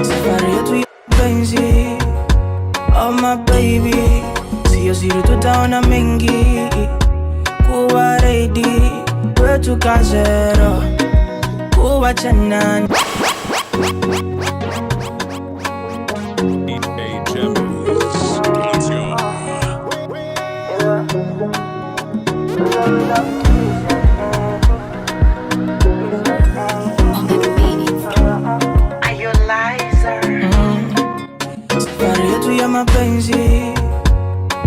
Safari yetu ya penzi, oh my baby, sio siri tutaona mengi. Kuwa ready, kwetu kazero, kuwa chanani. Safari yetu ya mapenzi,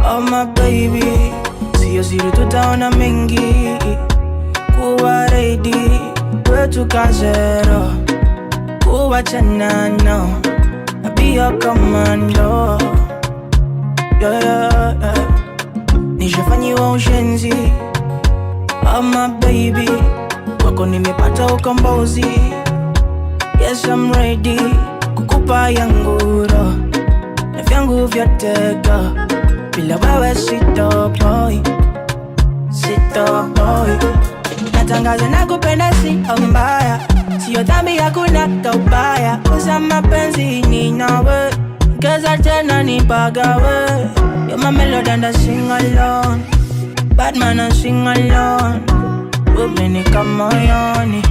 oh my baby, sio siri tutaona mengi. Kuwa ready, kwetu kazero, kuwa chanano. I'll be your commando, yeah. Nishafanyiwa ushenzi, oh my baby, wako nimepata ukombozi. Yes, I'm ready kukupa yangu roho na vyangu vyote go. Bila wewe sitoboi. Natangaza nakupenda sio mbaya, sio dhambi hakuna kaubaya. Kuza mapenzi ni nawe, keza tena nipagawe. You're my melody and I sing alone, bad man I sing alone. Umenika moyoni,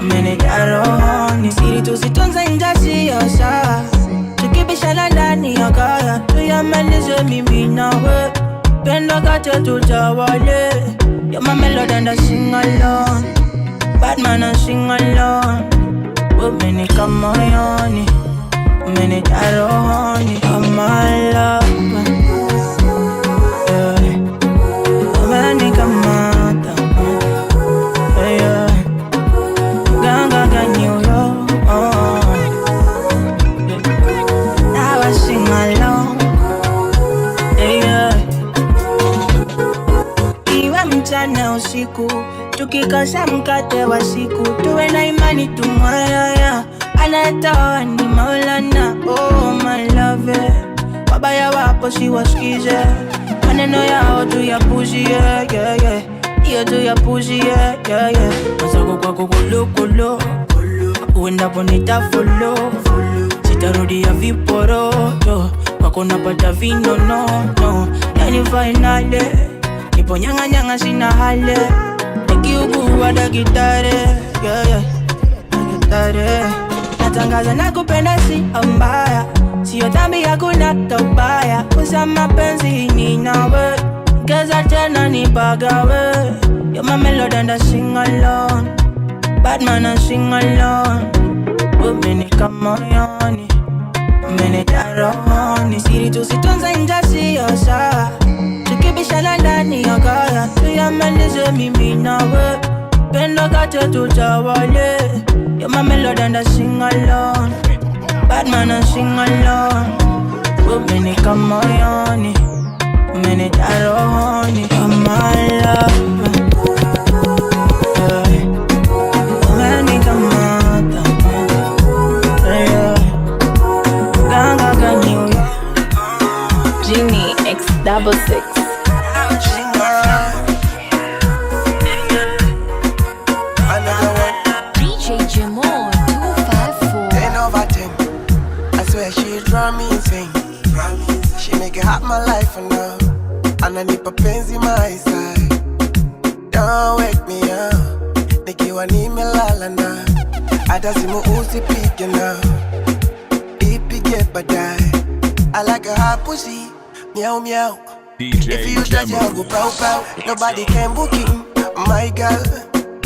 umenijaa rohoni. Siri tusitunze nje sio sawa, tukibishana ndani ya kaya. Tuyamalize mimi nawe, pendo kate tutawale. You're my melody and I sing alone, bad man I sing alone. Umenika moyoni, umenijaa rohoni. Oh my love, umenika mata, yeah. Ganga ganyo yo, now I sing alone, yeah. Iwe mchana usiku, tukikosa mkate wa siku. Tuwe na imani tumwaya, anatoa ni Maulana. Oh my love, wabaya wapo siwasikize, maneno yao tu ya puzi, yeah. Iyo tu ya puzi, yeah. Masako kwako kolo, uendapo nitafolo. Sitarudi ya viporoto, kwako napata vino no. Yani finale, nipo nyanga sina hale. Nikiugua dakitare, yeah. Dakitare. Natangaza nakupenda sio mbaya, sio dhambi hakuna kaubaya. Kuza mapenzi ni nawe, keza tena nipagawe. You're my melody and I sing alone, bad man I sing alone. Umenika moyoni, umenijaa rohoni. Siri tusitunze nje sio sawa, tukibishana ndani ya kaya. Tuyamalize mimi nawe, pendo kate tutawale. You're my melody and I sing alone, bad man I sing alone. Umenika moyoni, umenijaa rohoni. Oh my love, umenika mata, yeah. Ganga ganyo, Genie X66. DJ Jamo 254. 10 over 10. I swear she drive me insane. She make it hot my life for now. Ananipa penzi my side. Don't wake me up, nikiwa nimelala na. Hata simu usipige na, ipige baadaye. I like a hot pussy, meow meow. If you touch her, go pow pow. Nobody can book him, my girl.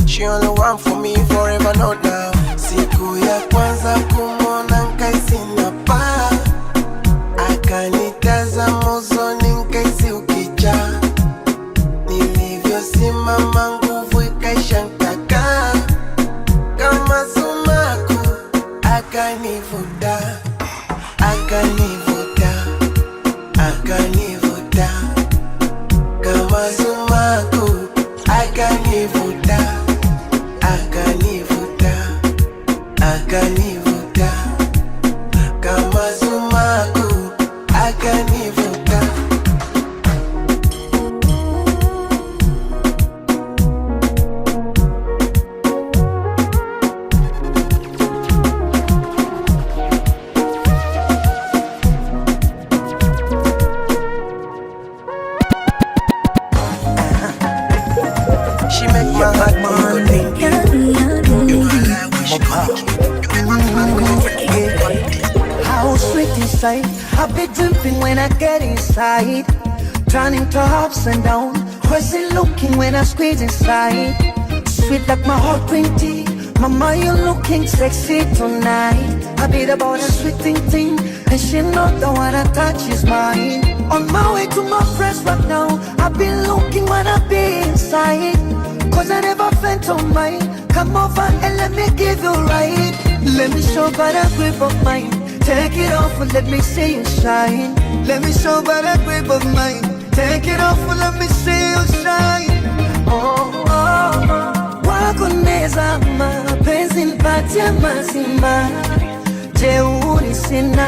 She only want for me forever, not now. Siku ya kwanza kumona nkaisi na pa, akanitazama usoni nkaisi ukija. Nilivyosimama nguvu ikaisha nkaka, kama sumaku akanivuta, kama sumaku akanivuta, kama sumaku akanivuta. inside. I be dripping when I get inside. Turning to ups and down. Crazy looking when I squeeze inside. Sweet like my hot green tea. Mama, you looking sexy tonight. I be the born a sweet thing. And she know the one I touch is mine. On my way to my friends right now. I be looking when I be inside. Cause I never felt on mine. Come over and let me give you right. Let me show by the grip of mine. Take it off and let me see you shine. Let me show by the grip of mine. Take it off and let me see you shine. Oh, oh, oh. Wako neza mapenzi nipatie mazima. Jeuri sina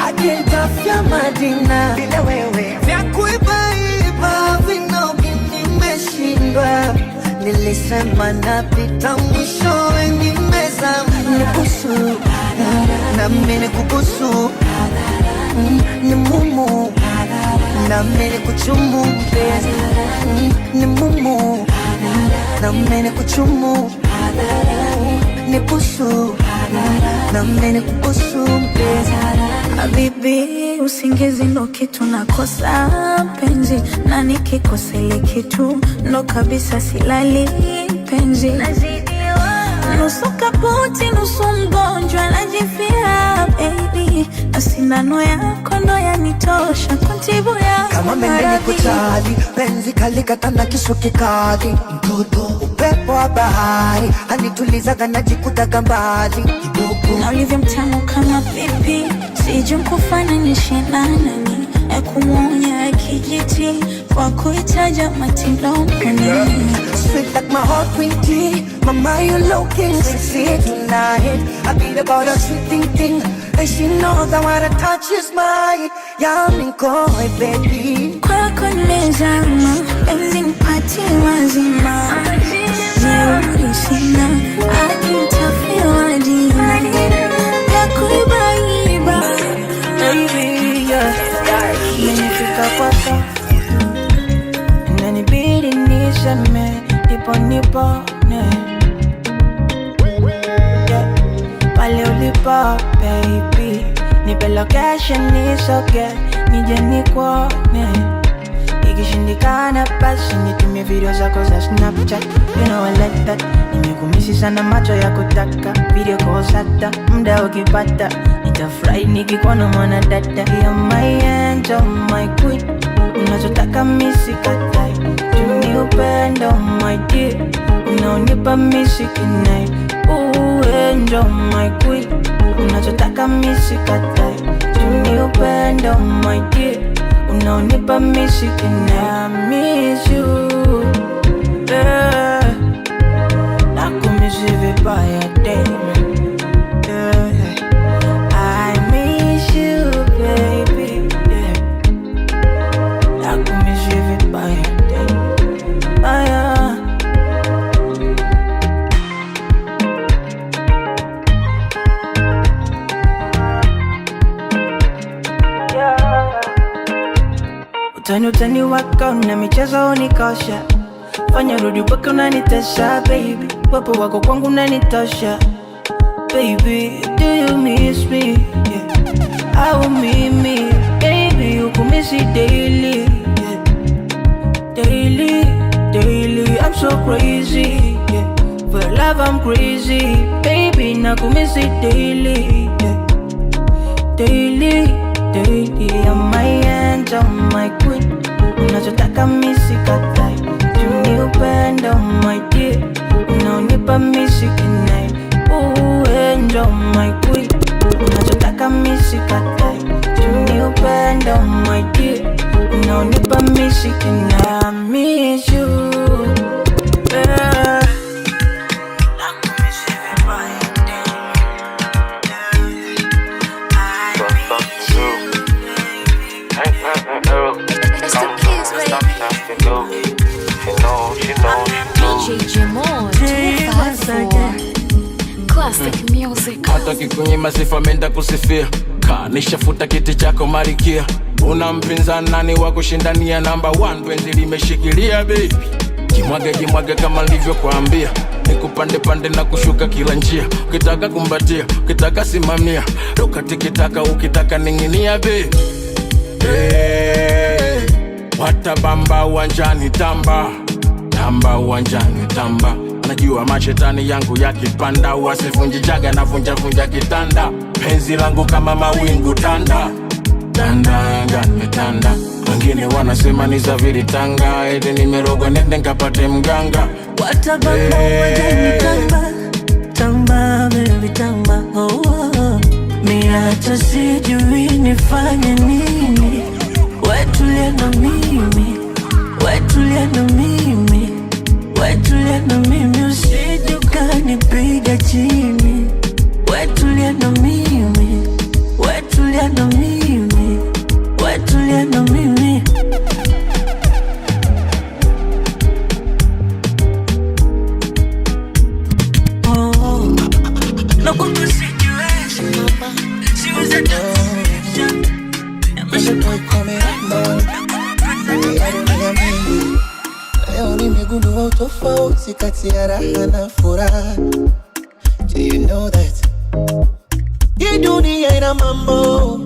akintafya Madina. Bila wewe vya kuibaiba vinogi nimeshindwa. Nilisema napita mwishowe nimezama. Nibusu na mimi kubusu. Ni mumu na mimi kuchumu. Ni mumu na mimi kuchumu. Nibusu na mimi kubusu. Habibi, usingizi ndo kitu nakosa penzi. Na nikikosa ile kitu ndo kabisa silali penzi. Nusu kaputi, nusu mgonjwa najifia baby. Na sindano yako ndo yanitosha kuntibu ya kama mengine kutali. Penzi kalikata na kisu kikali. Mtoto upepo wa bahari anitulizaga najikutaga mbali. Na ulivyo mtamu kama pipi. Sijui mkufananishe na nani. Ekumuonya kijiti kwa kuitaja matindo mkononi. Sweet like my heart green tea. Mama, you looking sexy tonight. I beat about a sweet thing. And she knows that what I touch is mine. Yummy koi baby. Kwako nimezama, penzi nipatie mazima. Jeuri sina, akintafia Madina. Ya kuibaiba baby, yeah. Nimefika kwako, inanibidi niseme nipone, yeah. Pale ulipo baby, nipe location nisoge nije nikuone. Ikishindikana basi nitumie video zako za Snapchat. You know I like that. Nimekumisi sana macho ya kutaka video calls hata muda ukipata. Nitafurahi nikikuona mwana dada. You're my angel, my queen. Unachotaka mimi sikatai. Tuni upendo my dear. Unaonipa mimi sikinai. Angel, my queen. Unachotaka mimi sikatai. Tuni upendo my dear. Unaonipa mimi sikinai. I miss you, yeah. Nakumisi vibaya daily, yeah. I miss you baby, yeah. Nakumisi vibaya daily, yeah. Utani wako na michezo unikosha. Fanya rudi wako unanitesha baby. Wapo wako kwangu unanitosha baby. Do you miss me? Yeah. Au mimi baby ukumisi daily, yeah. Daily I'm so crazy, yeah. For love I'm crazy baby. Nakumisi daily, yeah. Daily I'm my angel, my queen. Unachotaka mimi sikatai. Tuni upendo my dear. Unaonipa mimi sikinai. Angel, my queen. Unachotaka mimi sikatai. Tuni upendo my dear. Unaonipa mimi sikinai. I miss you, yeah. DJ Jemo 254 Classic music. Hata kikunyima sifa menda kusifia. Nishafuta kiti chako marikia. Una mpinzani nani wa kushindania number 1. Penzi limeshikilia baby. Jimwage kama nilivyokuambia. nikupande pande na kushuka kila njia. Ukitaka kumbatia, ukitaka simamia, ruka tikitaka, ukitaka ninginia baby. Hey, watabamba uwanjani tamba, tamba uwanjani tamba. Najua mashetani yangu yakipanda, wasivunjijaga na vunja kitanda. Penzi langu kama mawingu tanda, tanda ngani tanda. Wengine wanasema ni zaviri tanga, eti nimerogwa nende nkapate mganga. Watabamba uwanjani tamba, tamba baby tamba. Oh, oh. Mi hata sijui nifanye nini. Wetulia na mimi, wetulia na mimi, wetulia na mimi, usije ukanipiga chini. Wetulia na mimi, wetulia na mimi, wetulia na mimi. Oh, na kwa sijiwezi mama, siwezi atakuficha. Leo nimegundua utofauti kati ya raha na furaha. Do you know that? Hii dunia ina mambo,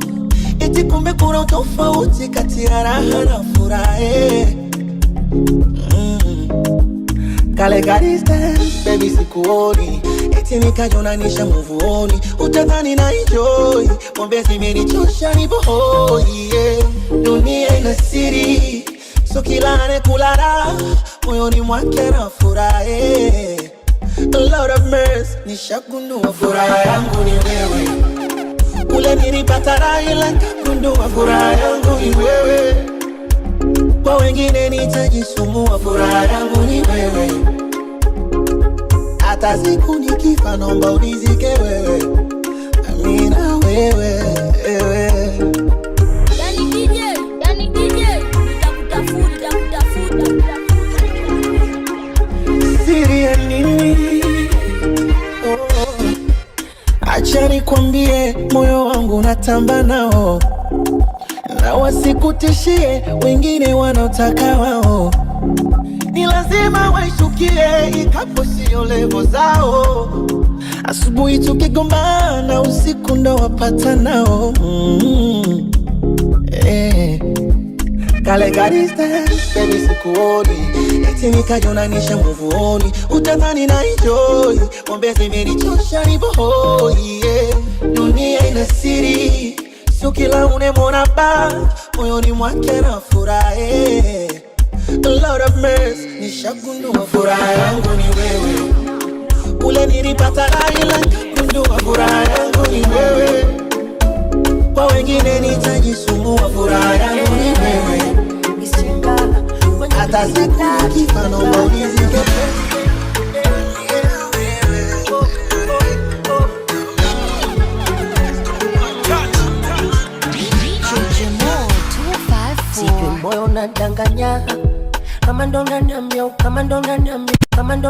eti kumbe kuna utofauti kati ya raha na furaha. Kale ka distance, baby sikuoni, eti nikajonanisha muvuoni. Utadhani na enjoy, pombe zimenichosha nipo hoi, yeah. Dunia ina siri, so kila anekula moyoni mwake na furaha. A lot of mess, nishagundua furaha yangu ni wewe. Ule nilipata raha ila nikagundua furaha yangu ni wewe. Kwa wengine nitajisumbua, furaha yangu ni wewe. Hata siku nikifa naomba unizike wewe, amina wewe, wewe. Yani DJ, nitakutafuta. Siri ya nini? Oh. Acha nikwambie, moyo wangu natamba nao, na wasikutishie wengine wanaotaka wao. Ni lazima waishukie, ikapo sio levo zao. Asubuhi tukigombana, usiku ndo wapata nao. Kale ka distance, baby sikuoni, eti nikajonanisha muvuoni. Utadhani na enjoy, pombe zimenichosha nipo hoi, yeah. Dunia ina siri, sio kila unemwona ba moyoni mwake na furaha. A lot of mess, nishagundua furaha yangu ni wewe. Ule nilipata raha ila nikagundua furaha yangu ni wewe. Kwa wengine nitajisumbua, furaha yangu ni wewe. Hata siku nikifa naomba unizike. Sijui moyo unadanganya, kama ndo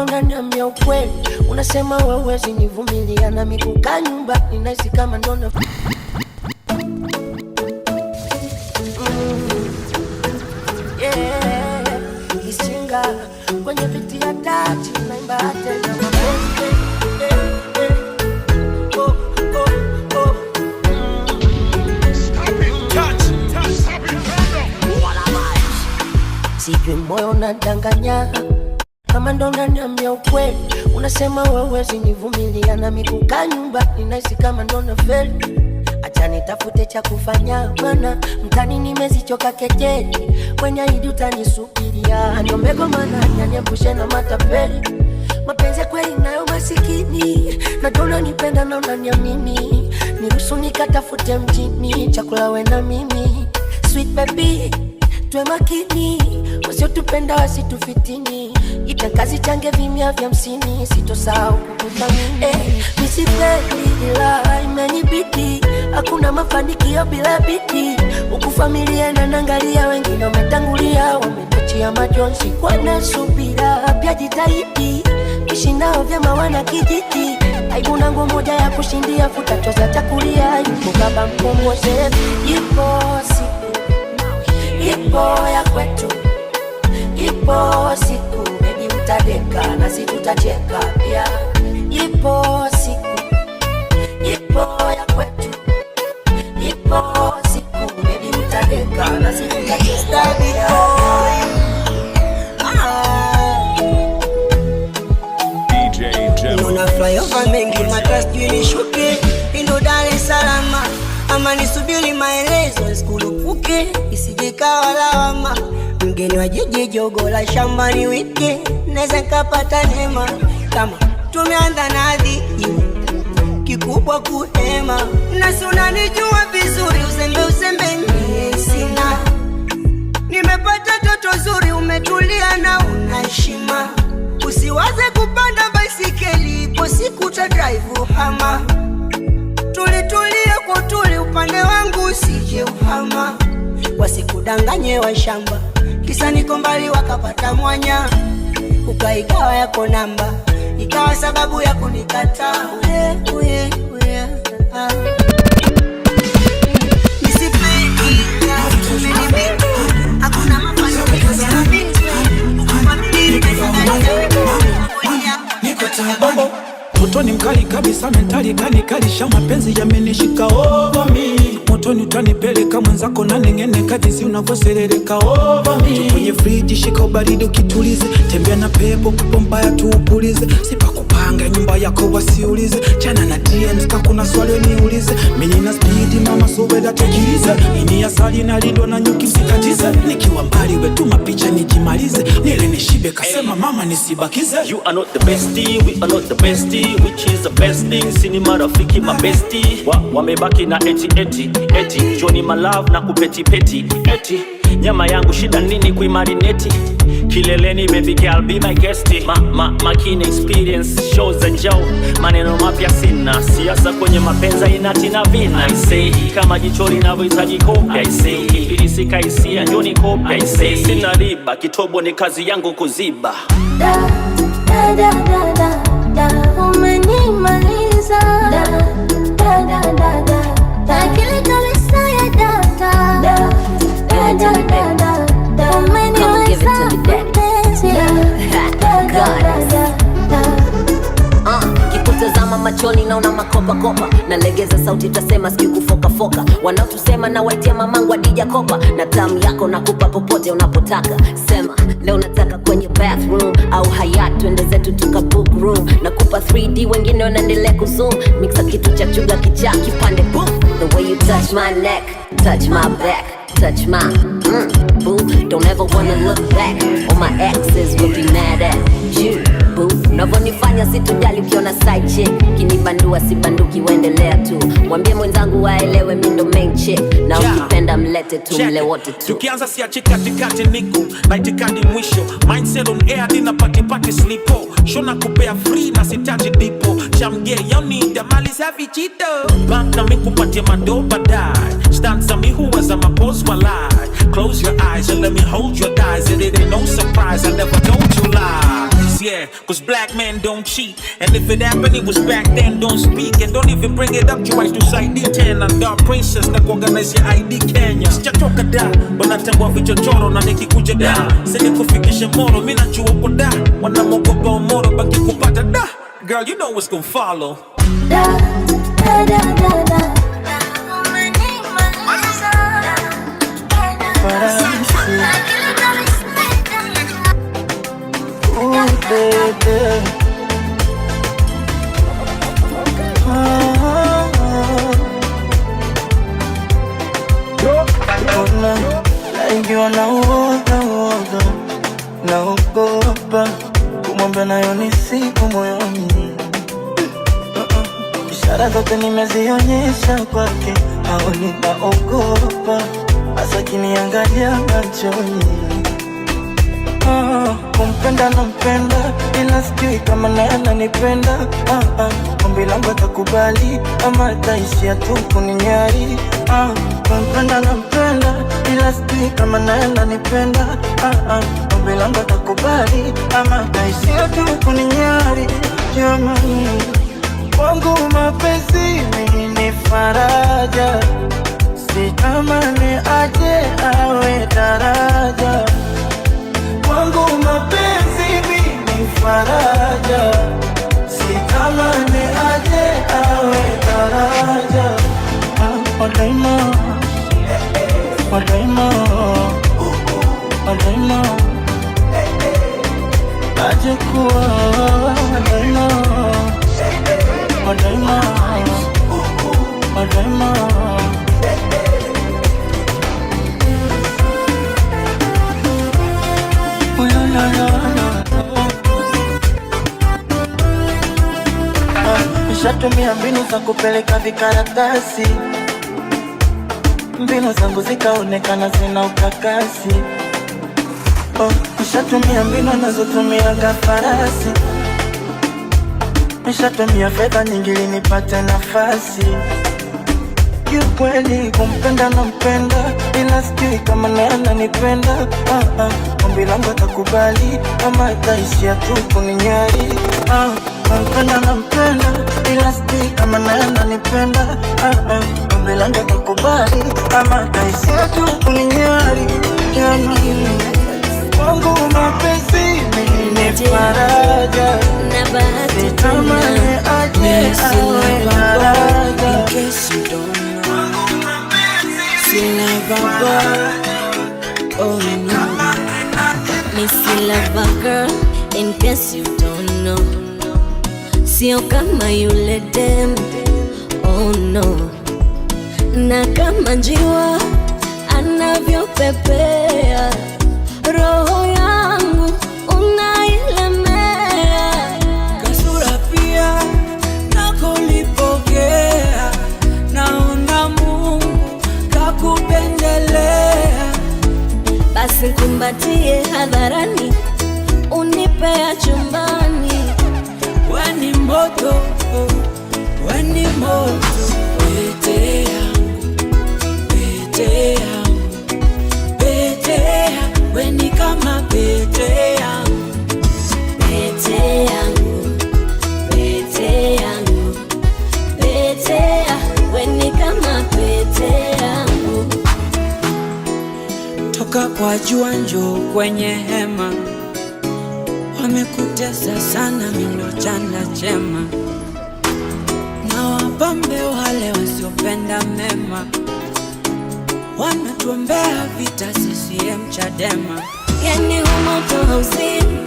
unaniambia ukweli. Unasema wewe huwezi nivumilia, na mikukaa nyumbani nahisi kama ndo na Isinga kwenye viti ya tati, naimba tena mapenzi. Sijui moyo unadanganya, kama ndo unaniambia ukweli. Unasema wewe huwezi nivumilia, na mikukaa nyumbani nahisi kama ndo na feli. Acha nitafute cha kufanya, mana mtani nimezichoka kejeli. Kwenye hidi utanisubiria, niombe mana nyanyepushe na matapeli. Mapenzi kweli nayo masikini, najua unanipenda na unaniamini. Niruhusu nikatafute mjini, chakula we na mimi. Sweet baby, tuwe makini, wasiotupenda wasitufitini. Itakazi change vimya vya msini, sitosahau kukuthamini. Misipendi ila imenibidi, hakuna mafanikio bila bidii. Huku familia inaniangalia, wengine wametangulia, wametuachia majonzi. Kwa subira pia jitahidi, ishi nao vyema wana kijiji. Aibu nangu moja ya kushindia, futa choza chakulia. Yuko baba mkomboze, ipo siku, ipo ya kwetu, ipo siku baby mtadeka na si tutacheka pia. Ipo siku, ipo ya kwetu, ipo siku baby mtadeka na si tutacheka pia. Nuna flyover mengi matras juni shuke Indo Dar es Salaam ama nisubiri maelezo sikulupuke isijikawa lawama mgeni wa jiji jogo la shambani wiki neza kapata neema kama tumeanza nadhi kikubwa kuhema nasi unanijua vizuri uzembe sina nimepata toto zuri umetulia na unaheshima usiwaze kupanda baisikeli ipo siku ta drive hama tulitulia kwa tuli upande wangu usije uhama wasikudanganye wa shamba kisa niko mbali wakapata mwanya ukaigawa yako namba ikawa sababu ya kunikataa nisipendi hakuna mafanikio Motoni mkali kabisa mentali kali sha mapenzi yamenishika over me. Motoni utanipeleka mwenzako na nengene kadisi unavoserereka over me. Kwenye friji shika ubaridi ukitulize, tembea na pepo kupomba ya tuupulize. Sipa kupanga nyumba yako wasiulize, chana na DMs kakuna swali niulize. Mimi na speed mama sobeda tekilize, ini asali na lindo na nyuki msikatize. Nikiwa mbali wetuma picha nijimalize, nile nishibe kasema mama nisibakize. You are not the bestie, we are not the bestie. Which is the best thing, sini marafiki mabesti wamebaki na eti Johnny my love na kupeti peti eti nyama yangu shida nini kuimarineti kileleni baby girl be my guest makini experience shows and show maneno mapya sina siasa kwenye mapenza inatina vina I say kama jicho linavyohitaji kopi I say kipirisi kaisia Johnny kopi I say sina riba kitobo ni kazi yangu kuziba umenimaliza akili kabisa ya data umenimaliza mpenzi kikutazama machoni naona makopa nalegeza sauti tasema siki kufoka wanaotusema na waitia mamangu adija kopa na tamu yako nakupa popote unapotaka sema leo nataka kwenye bathroom au hayat twende zetu tuka book room nakupa 3D wengine wanaendelea kuzoom mixa kitu cha chuga kichaa kipande boom the way you touch my neck touch my back touch my boo don't ever wanna look back all my exes will be mad at you boo unavyonifanya situjali ukiona side chick kinibandua sibanduki uendelea tu mwambie mwenzangu waelewe mi ndo main chick na ukipenda mlete tu mle wote tu tukianza siachi katikati niko na itikadi mwisho mindset on air dina pati slipo shona kupea free na sitaji dipo chamge yoni damali safi chito bank na mikupatia madoba die stanza mi huweza mapose walai close your eyes and let me hold your thighs and it ain't no surprise I never told you lies yeah cause black men don't cheat and if it happened it was back then don't speak and don't even bring it up twice to side D10 and dark princess na kuorganize your ID Kenya sijatoka da wanatangwa vichochoro na nikikuja da sasa kufikisha moro mimi najua uko da wanamogopa umoro baki kupata da girl you know what's gonna follow da baby. Naingiwa na uoga naogopa kumwambia nayo ni siku moyoni. Ishara zote nimezionyesha kwake, haoni naogopa, hasa kiniangalia machoni. Kumpenda nampenda, ila sijui kama naye ananipenda. Ombi langu atakubali ama ataishia tu kuninyari. Kumpenda nampenda, ila sijui kama naye ananipenda. Ombi langu atakubali ama ataishia tu kuninyari. Jamani, wangu mapenzi ni faraja, sitamani aje awe daraja. Wangu mapenzi ni faraja, sitamani aje awe daraja. Wadaima, wadaima, wadaima, aje kuwa wadaima, wadaima, wadaima. Nishatumia mbinu za kupeleka vikaratasi, mbinu zangu zikaonekana zina ukakasi. Nishatumia mbinu nazotumiaga farasi, nishatumia fedha nyingi ili nipate nafasi. Kiukweli kumpenda nampenda, ila sijui kama naye ananipenda. Ombi langu atakubali ama ataishia tu kuninyari. Kumpenda nampenda, ila sijui kama naye ananipenda. Ombi langu atakubali ama ataishia tu kuninyari. Mungu mapenzi ni faraja, sitamani aje awe daraja. Oh no, Missy Lover Girl, in case you don't know. Sio kama yule dem, oh no. Na kama njiwa anavyopepea, roho yangu unailemea. Kasura pia nakolipokea, naona Mungu kakupendelea. Basi kumbatie hadharani, unipea chumbani. Weni moto, weni moto, pete yangu, pete yangu, pete yangu. Weni kama pete yangu, pete yangu, pete yangu, pete yangu. Weni kama pete yangu. toka kwa jua njoo kwenye hema. Wamekutesa sana mino chanda chema, na wapambe wale wasiopenda mema, wanatuombea vita CCM Chadema. Yani humoto hauzini,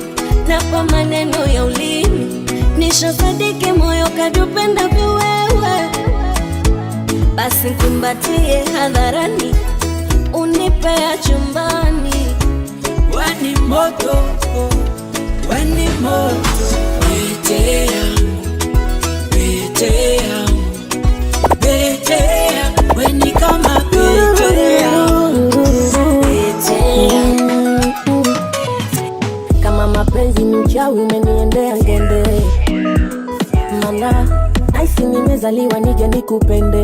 na kwa maneno ya ulimi nishasadiki moyo kadupenda viwewe. Basi kumbatie hadharani, unipea chumbani. Weni moto, weni moto, pete yangu, pete yangu, pete yangu. Weni kama pete yangu, pete yangu. Kama mapenzi ni uchawi umeniendea ngende, mana naisi nimezaliwa nije nikupende.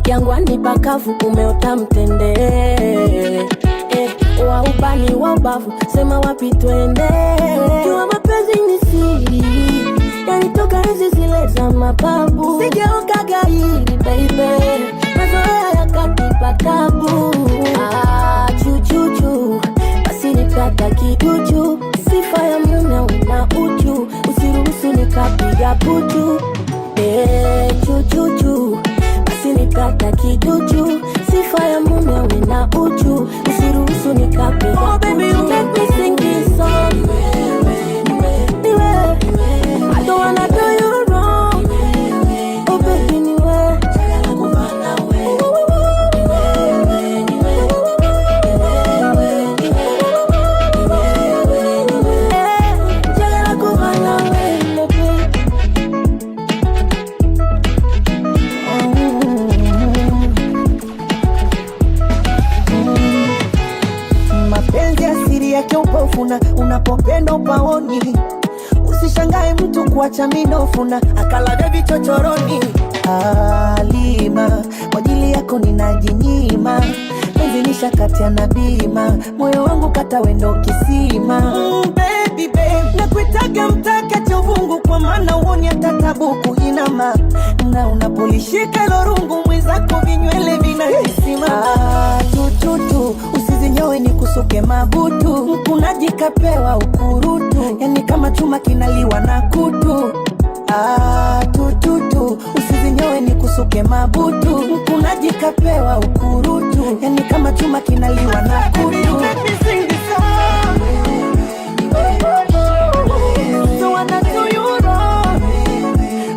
Kiangwani pakavu umeota mtende, wa ubani wa ubavu sema wapi twende. Jua mapenzi ni siri, yanitoka hizi zile za mababu. Sigeoka gairi baby, mazoea yakatipa tabu. Chuchuchu, basi nipata kiduchu. Sifa ya mume una uchu, usiruhusu nikapiga puchu. Chuchuchu, basi nipata kiduchu. Sifa ya mume una uchu, usiruhusu nikapiga puchu. Oh baby, you make me sing this song. I don't wanna do you wrong. Oh baby, niwe mapenzi asiri yake upofuna, unapopenda upaoni. Usishangae mtu kuacha minofuna, akalaga vichochoroni. Halima, kwa ajili yako ninajinyima. Penzi nishakatia na bima, moyo wangu kata wendo kisima. Baby baby, nakuitaga mtaka chovungu, kwa maana uoni hata tabu kuinama. Na unapolishika ilo rungu, mwenzako vinywele vinahisima. Tututu, usizinyo usizinyowe ni kusuke mabutu, mkunaji kapewa ukurutu, yani kama chuma kinaliwa na kutu. Tututu, usizinyowe ni kusuke mabutu, mkunaji kapewa ukurutu, yani kama chuma kinaliwa na kutu. So what I do you wrong,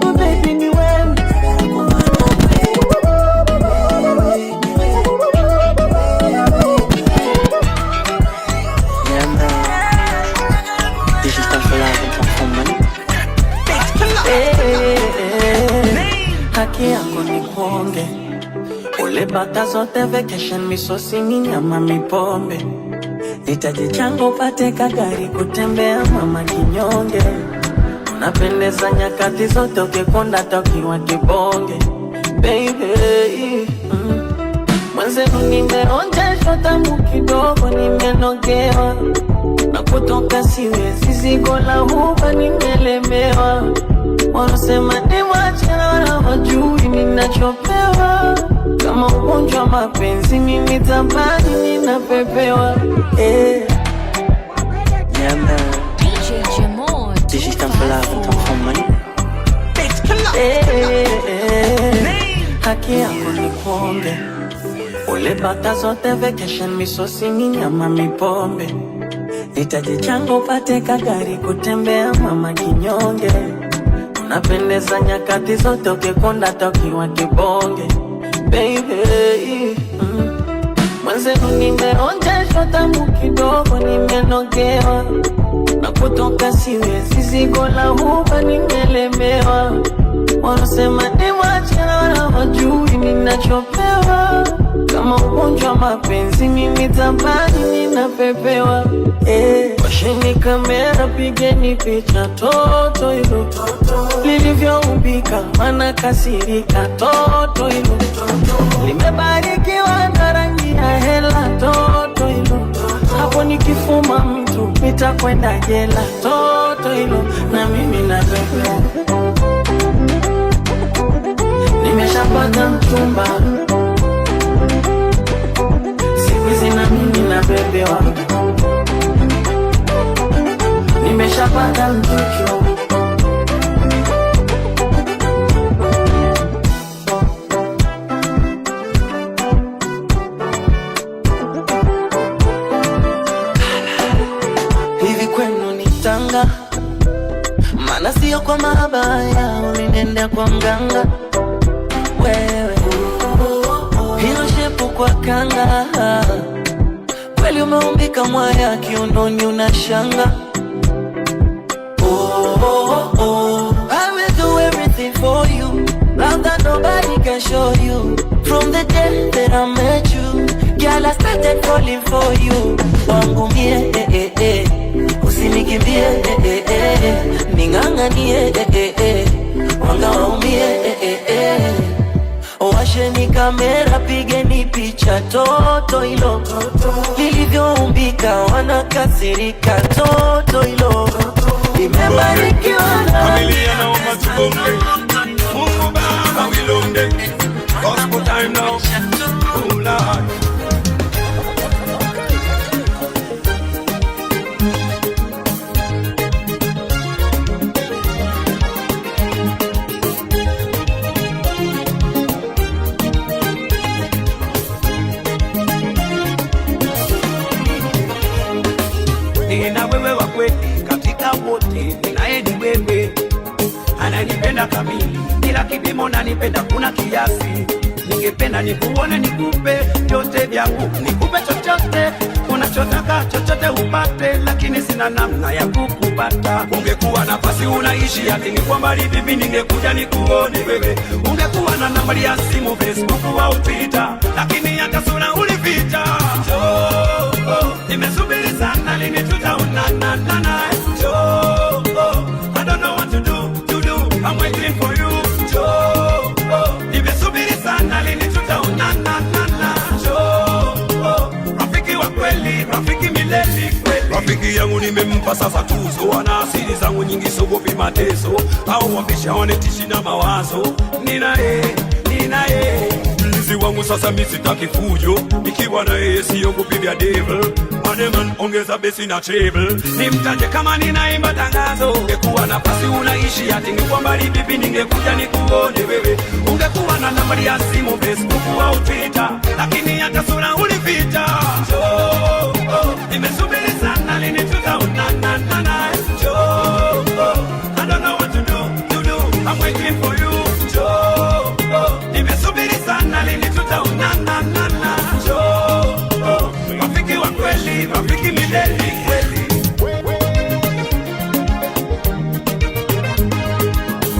oh baby ni wewe. Yeah man, this is time for love and time for money. Haki yako ni kuonge, ule bata zote vacation, misosi ni nyama mipombe. Nitaji chango pate kagari kutembea mama kinyonge. Unapendeza nyakati zote ukikonda tokiwa kibonge. Baby, mwenzenu nimeonjeshwa tamu kidogo nimenogewa. Na kutoka siwezi zigo la huba nimelemewa. Wanasema ni wachana wala wajui ninachopewa. Kama ugonjwa mapenzi mimi tabani ninapepewa. Yeah man, this is time for love and time for money. Haki yako ni kuonge, ule bata zote vacation, misosi ni nyama mipombe. Nitaji chango pate kagari kutembea mama kinyonge. Unapendeza nyakati zote ukikonda tokiwa kibonge. Baby, mwenzenu nimeonjeshwa tamu kidogo nimenogewa. Na kutoka siwezi zigo la huba nimelemewa. Wanasema ni wachana wala wajui ninachopewa. Kama ugonjwa mapenzi mimi tabani ninapepewa. Washeni kamera pigeni picha toto ilo lilivyoumbika mana kasirika toto ilo limebarikiwa na rangi ya hela toto ilo hapo nikifuma mtu nitakwenda jela toto ilo na mimi napepea. Nimeshapata mchumba siku hizi na mimi nabebewa. Nimeshapata mchucho hivi kwenu ni Tanga, mana sio kwa mabaya ulinenda kwa mganga. Wewe hilo shepu kwa kanga, kweli umeumbika mwaya kiunoni unashanga. I will do everything for you, love that nobody can show you. From the day that I met you, girl, I started falling for you. Wangu mie, usinikimbie, ninganganie, wanga waumie, washeni kamera pigeni picha toto ilo lilivyoumbika wanakasirika toto ilo limebarikiwa na familia na umatubonge. Mungu Baba wilonde gospel time now. Oh Lord, nina wewe wa kweli katika wote, ninaye ni wewe, ananipenda kamili bila kipimo, nanipenda kuna kiasi. Ningependa nikuone nikupe vyote vyangu, nikupe chochote unachotaka, chochote upate, lakini sina namna ya kukupata. Ungekuwa nafasi unaishi ati ningekuwa mbali vipi, ningekuja nikuone wewe. Ungekuwa na nambari ya simu, Facebook au Twitter, lakini hata sura ulificha. Nimesubiri sana lini tutaonana na I don't know what to do, I'm waiting for you. Nimesubiri sana lini tutaonana na rafiki wa kweli, rafiki milele kweli. Rafiki yangu nimempa sasa tuzo, ana asili zangu nyingi, sogopi mateso au wambisha wanetishi na mawazo. Ninaye mpenzi wangu sasa mimi sitaki fujo, nikiwa na yeye sio kupiga devil. Maneman ongeza besi na treble, nimtaje kama ninaimba tangazo. Ungekuwa nafasi unaishi ati ningekuwa mbali vipi, ningekuja nikuone wewe. Ungekuwa na nambari ya simu Facebook au Twitter, lakini hata sura ulificha. Nimesubiri sana lini tutaonana na I don't know what to do, I'm waiting for you. Nimesubiri sana lini tutaonana na rafiki wa kweli, rafiki milele kweli.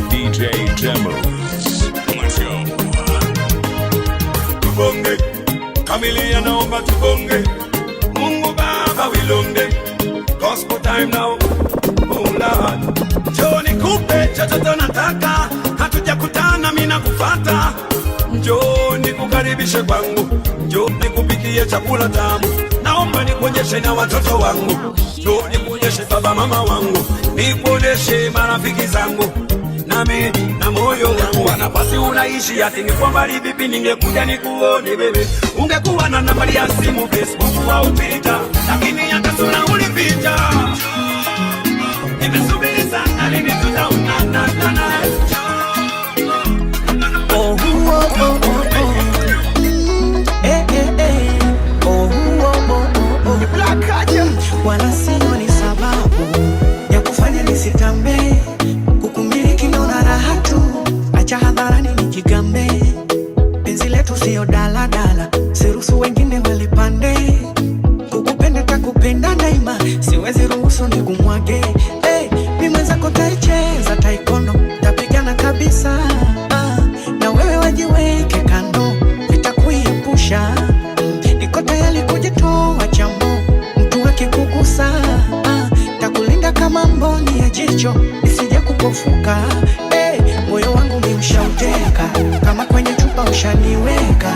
DJ Demos, let's go. Tubonge, Kamilia naomba tubonge. Mungu Baba wilonge, gospel time now, oh Lord. Njoo nikupe chochote nataka, hatujakutana mimi nakufata. Njoo nikukaribishe kwangu, njoo nikupikie chakula tamu. Naomba nikuonyeshe na watoto wangu, njoo nikuonyeshe baba mama wangu, nikuonyeshe marafiki zangu, nami na moyo wangu. Nafasi unaishi ati ningekuwa mbali vipi, ningekuja nikuone bebe. Ungekuwa na nambari ya simu Facebook au Twitter, lakini hata sura ulificha. Nimesubiri sana lini tutaonana na wala sio ni sababu ya kufanya nisitambe, kukumiliki naona raha tu, acha hadharani nijigambe. Penzi letu sio daladala, siruhusu wengine walipande. Kukupenda takupenda daima, siwezi ruhusu nikumwage. Mimi mwenzako taicheza taekwondo, tapigana kabisa. Na wewe wajiweke kando, nitakuepusha. Niko tayari kujitoa chambo, mtu akikugusa takulinda kama mboni ya jicho, nisije kupofuka. Moyo wangu ni ushauteka, kama kwenye chupa ushaniweka.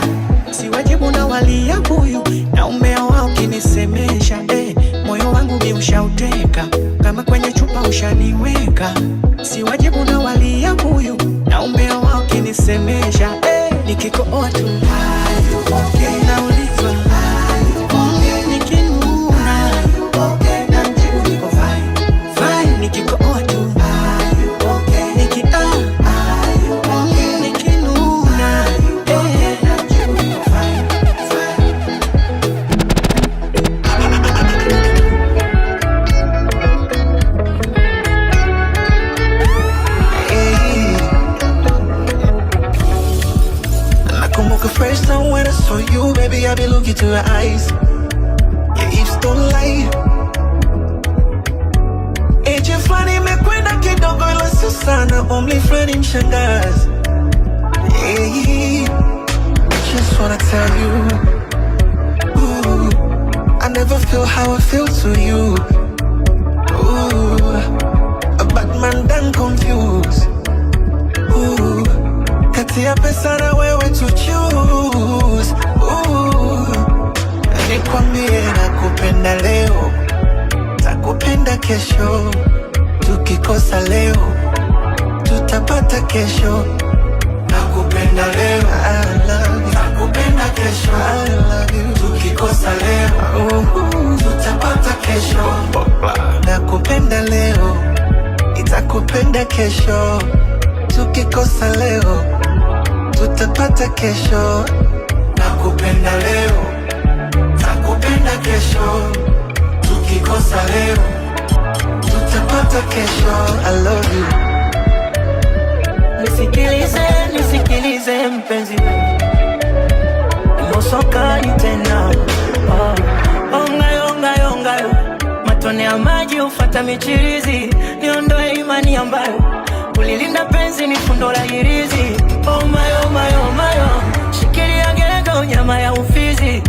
Si wajibu na walia buyu, na umea wao kinisemesha. Moyo wangu ni ushauteka, kama kwenye chupa ushaniweka. Si wajibu na walia buyu, na umea wao kinisemesha. Nikikooa tu naulizwa nikinuna, na mjibu niko fine, fine. Nikikooa tu nikinuna, na mjibu niko fine, fine. Nakumbuka first time when I saw you, baby, I be looking to your eyes. Your hips don't lie. Eje flani mekwenda kidogo ila sio sana, only friend mshangazi. Just wanna tell you, ooh, I never feel how I feel to you. Ooh, a bad man done confused. Ooh, kati ya pesa na wewe to choose. Nikwambie nakupenda leo, takupenda kesho. Tukikosa leo, tutapata kesho. Nakupenda leo, I love you. Nakupenda kesho, I love you. Tukikosa leo, tutapata kesho. Nakupenda leo, nitakupenda kesho. Tukikosa leo, tutapata kesho. Nakupenda leo, takupenda kesho. Tukikosa leo, tutapata kesho. I love you. Nisikilize, nisikilize mpenzi, mosokani tena. Ongayo, ongayo, matone ya maji ufata michirizi. Niondoe imani ambayo ulilinda penzi ni fundo la hirizi. Oh mayo, shikilia gego nyama ya ufizi.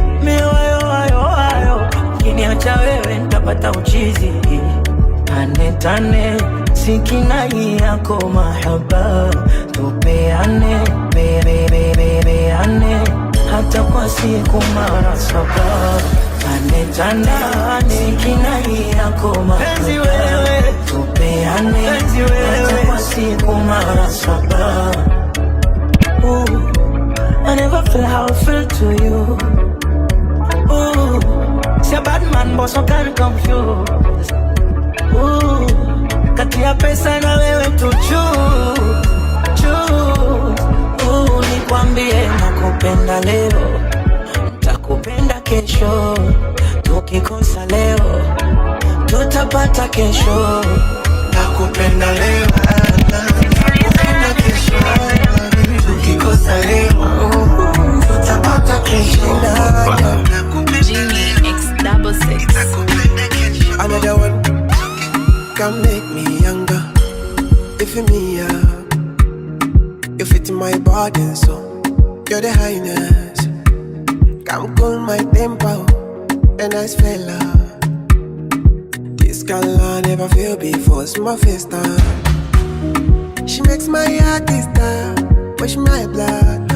Ayo, ukiniacha wewe nitapata uchizi. Tane, sikinai yako mahaba. Tupeane, beane, hata kwa siku mara saba. Tane, sikinai yako mahaba. Tupeane, hata kwa siku mara saba. I never feel how Mbosso can confuse. Kati ya pesa na wewe tu nikwambie nakupenda leo, nitakupenda kesho, tukikosa leo tutapata kesho. Nakupenda leo, nakupenda kesho, tukikosa leo tutapata kesho. Genie X66. Another one, come make me younger. If you me up, you fit in my body and soul. You're the highness. Come cool my tempo, a nice fella. This girl I never feel before, it's my first time. She makes my heart stop, push my blood.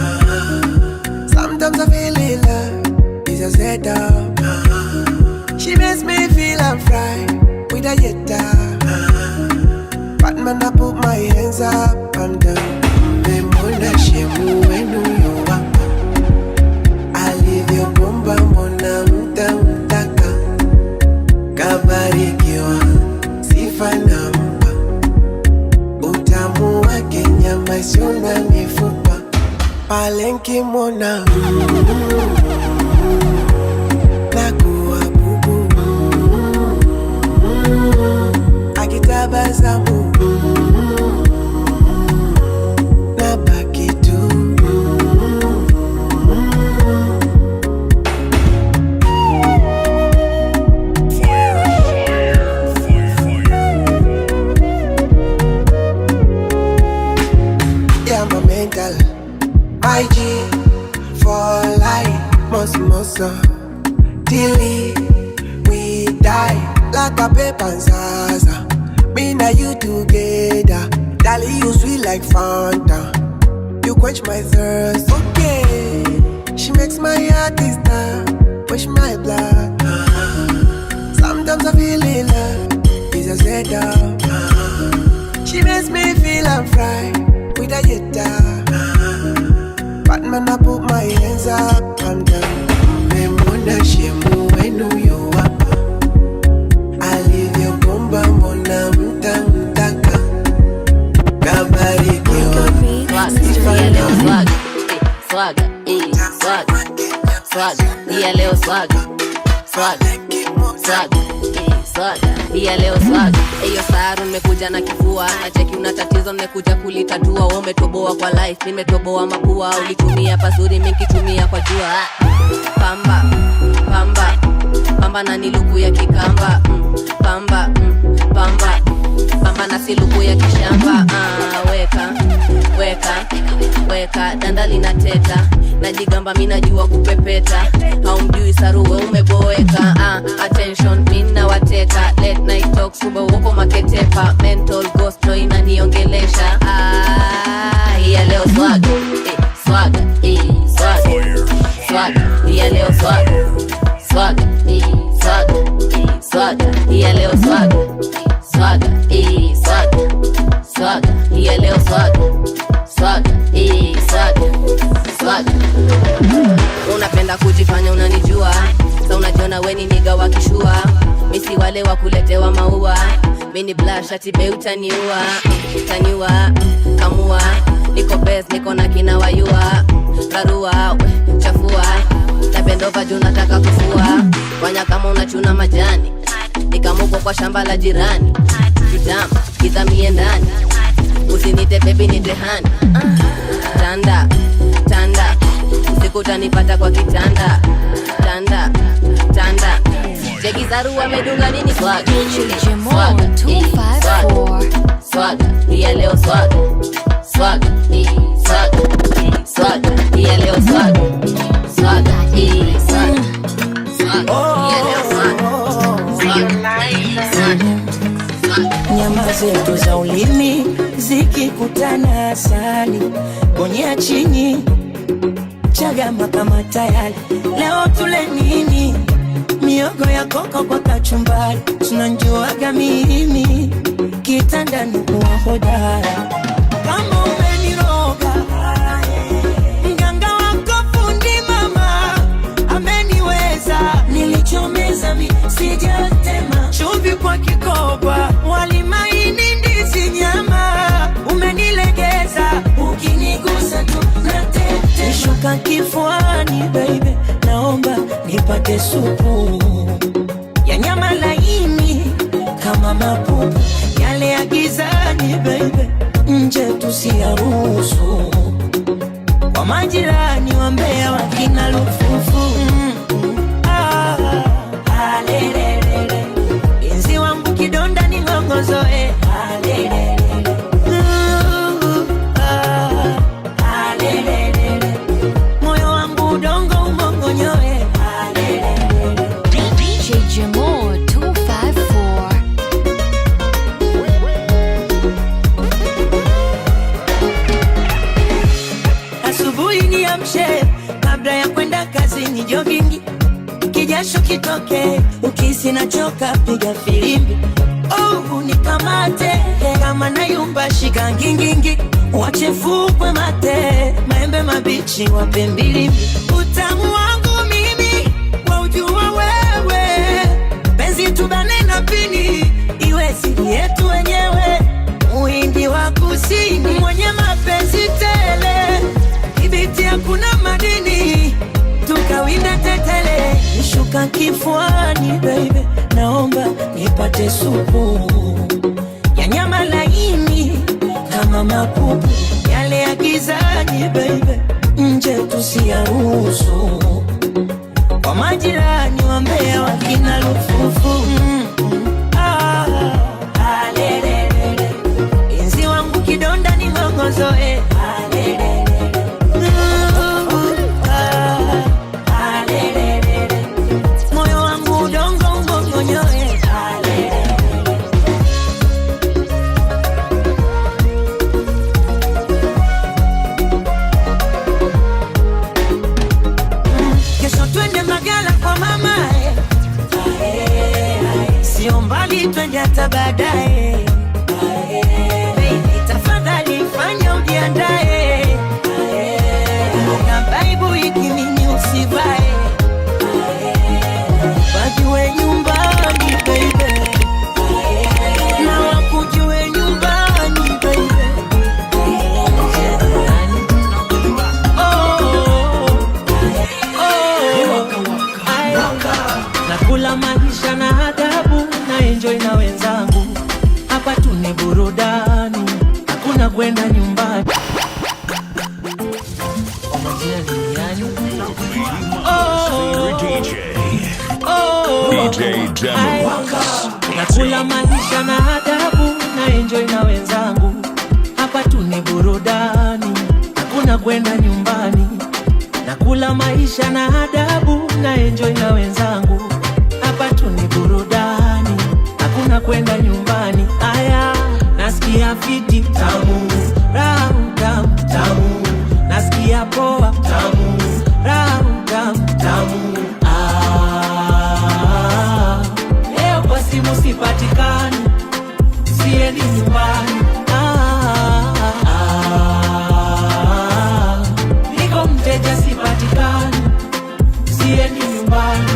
Sometimes I feel in love, it's a setup. She makes me feel I'm fried with a yetta. But man, I put my hands up, I'm done. Memona shemu wenu yuwa. I leave your bomba mona mtaka. Kabarikiwa, sifa namba. Utamu wake nyama isiona mifupa. Palenki mona nakuwa bubu. Akitabasamu nabaki tu. Yeah, my mental, my G for life, Mosa, Dilly, we die like a paper and Zaza. Me and you together, darling, you sweet like Fanta. You quench my thirst, okay. She makes my heart stop, push my blood. Sometimes I feel in love, it's a setup. She makes me feel I'm fried with a yetta. But man, I put my hands up, I'm done. Memona shemu wenu yuwa. I leave your bomba mona mtaka. Kabarikiwa, Swaga, iya leo swaga, iya leo swaga. Eyo saru nimekuja na kifua, nacheki una tatizo nimekuja kulitatua. Wewe umetoboa kwa life, nimetoboa mapua. Ulitumia pazuri, mimi nikitumia kwa jua. Pamba na niluku ya kikamba. Pamba na siluku ya kishamba. Weka danda linateta. Najigamba mimi najua kupepeta. Haumjui saruwe umeboeka. Attention mimi na wateka. Late night talk suba wako maketepa. Mental ghost no inaniongelesha. Iya leo swaga. Iya leo swaga. Iya leo swaga. Iya leo swaga. Unapenda kujifanya unanijua, sa unajiona weni niga wakishua. Misi wale wakuletewa maua, mini blush atibe utaniua. Kamua, niko best, niko na kina wayua. Karua, chafua, na bendova juu nataka kufua. Wanya kama unachuna majani, nikamuko kwa shamba la jirani. Kitama, kithamie ndani, usinite baby nite hani. Tanda, usiku utanipata kwa kitanda. Tanda, cheki zaru wamedunga nini swaga. Swaga, iya leo swaga. Iya leo swaga. Nyama zetu za ulimi zikikutana asali, bonyea chini, chagama kama tayari. Leo tule nini? Miogo ya koko kwa kachumbari. Tunanjuaga mimi kitandani kuwa hodara. Kama umeniroga, mganga wako fundi mama ameniweza. Nilichomeza mi si nipate supu ya nyama laini kama mapupu yale ya gizani baby, nje tusiyaruhusu kwa majirani wambea wakina lufufu. Alelelele inzi wangu kidonda ni ngongozoe. Alelelele alelelele moyo wangu udongo umongonyoe. Alelelele DJ Jamo 254. Asubuhi niamshe kabla ya kwenda kazini, jogging kijasho kitoke, ukisi na choka piga filimbi. Oh, nikamate kama nayumba shika ngingingi, wachefukwe mate maembe mabichi wape mbili. Utamu wangu mimi waujua wewe, penzi tubane na pini iwe siri yetu wenyewe. Muhindi wa kusini mwenye mapenzi tele, ibiti hakuna madini tukawinda tetele. Nishuka kifuani baby, naomba nipate supu ya nyama laini kama mapupu yale ya gizani baby, nje tusiyaruhusu kwa majirani wambea wakina lufufu. Alelelele inzi wangu kidonda ni ngongozoe. Alelelele moyo wangu udongo umongonyoe. Kesho twende Magala kwa mama, sio mbali twende hata baadaye. Baby tafadhali fanya ujiandae, na Bible ikimini usivae, wajue nyumbani baby, na wakujue nyumbani baby. Nakula maisha na adabu na enjoy na wenzangu, hapa tu ni burudani, hakuna kwenda nyumbani. DJ Demo. Nakula maisha na adabu na enjoy na wenzangu, hapa tu ni burudani, hakuna kwenda nyumbani. Nakula maisha na adabu na enjoy na wenzangu, hapa tu ni burudani, hakuna kwenda nyumbani. Aya, nasikia fiti tamu, rahu tamu tamu, nasikia poa tamu, rahu tamu tamu. Leo kwa simu sipatikani, siendi nyumbani. Niko mteja sipatikani, siendi nyumbani.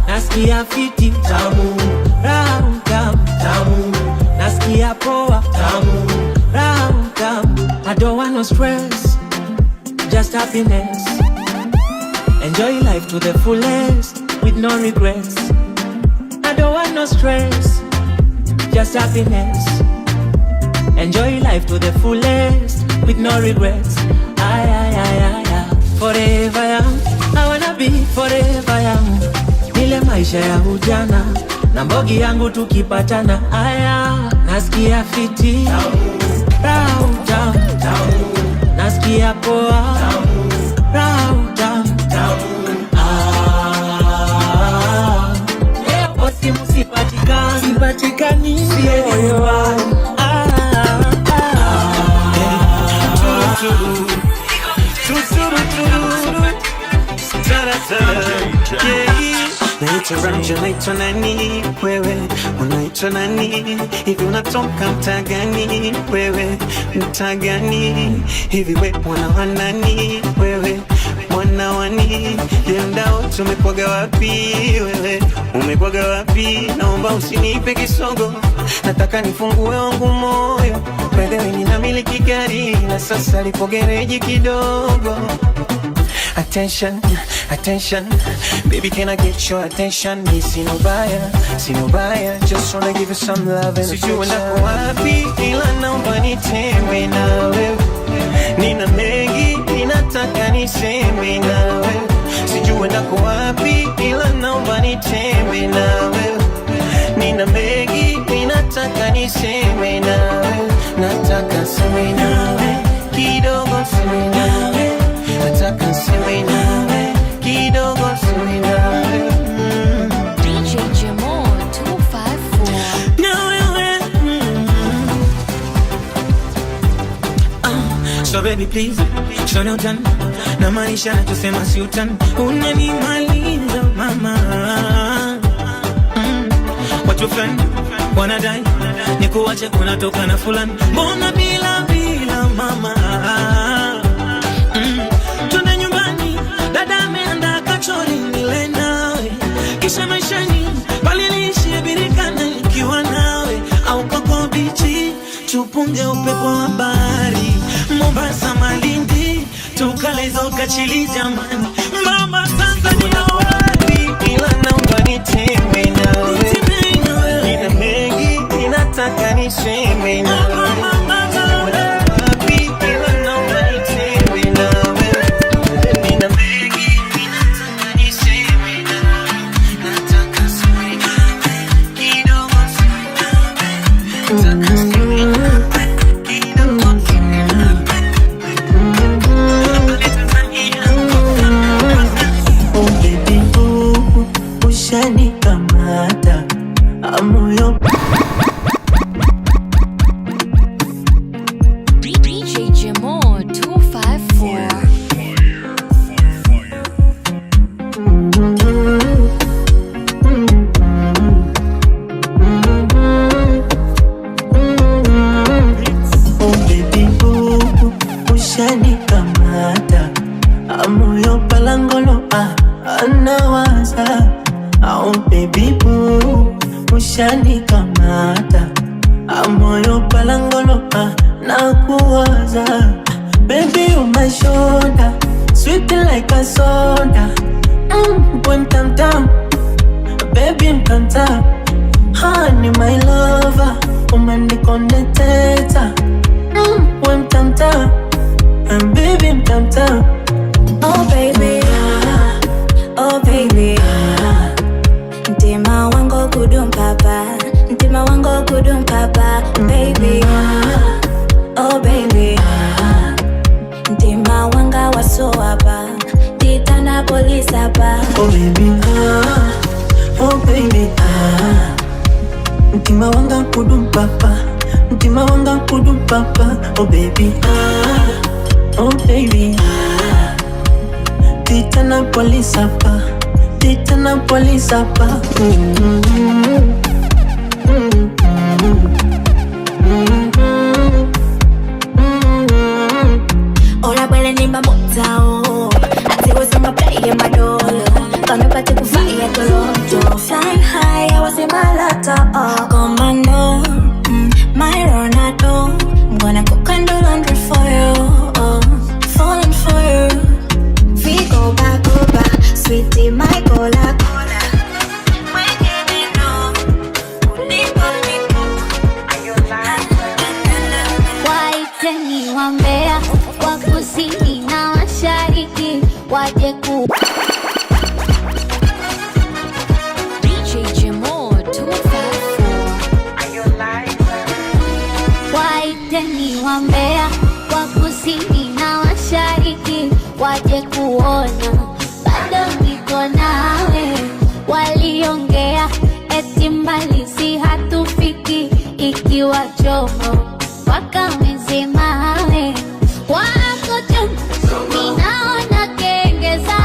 Nasikia fiti tamu, rahu tamu tamu, nasikia poa tamu, rahu tamu. I don't want no stress, just happiness. Enjoy life to the fullest with no regrets. I don't want no stress, just happiness. Enjoy life to the fullest with no regrets. Forever young, I wanna be forever young. Nile maisha ya ujana na mbogi yangu tukipatana. Aya, nasikia fiti rahu tamu tamu, nasikia poa rahu tamu tamu. Leo simu sipatikani, siendi nyumbani. Naitwa Ramja, naitwa nani wewe, unaitwa nani hivi, unatoka mtaa gani wewe, mtaa gani hivi, we mwana wa nani wewe, mwana wani, jendao tumekwaga wapi wewe, umekwaga wapi, naomba usinipe kisogo, nataka nifungue wangu moyo, wewe nina miliki gari na sasa lipo gereji kidogo. attention, attention. Baby, can I get your attention? Me see no buyer, just wanna give you some love and affection. Sijui nako wapi ila naomba nitembe na wewe. Nina mengi ninataka niseme na wewe. Sijui nako wapi ila naomba nitembe na wewe. Nina mengi ninataka niseme na wewe. Nataka seme na wewe, kidogo seme na wewe. Nataka seme na wewe, kidogo seme na wewe. DJ Jamo 254. Na wewe. So baby please, show no done. Na maisha tusema si utani. Unanimaliza mama. What your friend wanadai nikuache kunatoka na fulani. Mbona bila mama. Twende nyumbani, dada ameandaa kachori nile nawe. Kisha maishani paliliishie birikana nikiwa nawe. Au koko bichi tupunge upepo wa bahari. Mombasa Malindi tukalezo kachili jamani. Mama Tanzania wapi ila naomba nitembe nawe. Nina mengi ninataka niseme nawe. DJ Jamo 254. Oh baby boo, ushanikamata amoyo palangolo anawaza. Oh baby boo, ushanikamata amoyo palangolo nakuwaza. Baby on my shoulder, sweet like a soda. Boy mtamtam, baby mtamtam. Honey my lover, umanikondeteta. Boy mtamtam, baby mtamtam. Oh baby, oh baby, ntima wango kudum papa, ntima wango kudum papa, baby. Oh baby, ntima wanga waso hapa, titana polisi hapa. Oh baby, oh baby, ntima wanga kudum papa, ntima wanga kudum papa. Oh baby, oh baby, titana polisi hapa, titana polisi hapa. Ola bwele ni mamotao, ati wasema play madolo, kame pati kufaya toloto. Flying high, I was in my lata, commando, my Ronaldo. I'm gonna cook and do laundry for you, falling for you. We go back, sweetie, my cola. Waiteni wambea, wakusini na mashariki, waje ku DJ Jamo 254. Waiteni wambea, wakusini na mashariki, waje kuona bado niko nawe. Waliongea eti mbali si hatufiki, ikiwa chomo wakamezemawe wako chongo. Ninaona kengeza,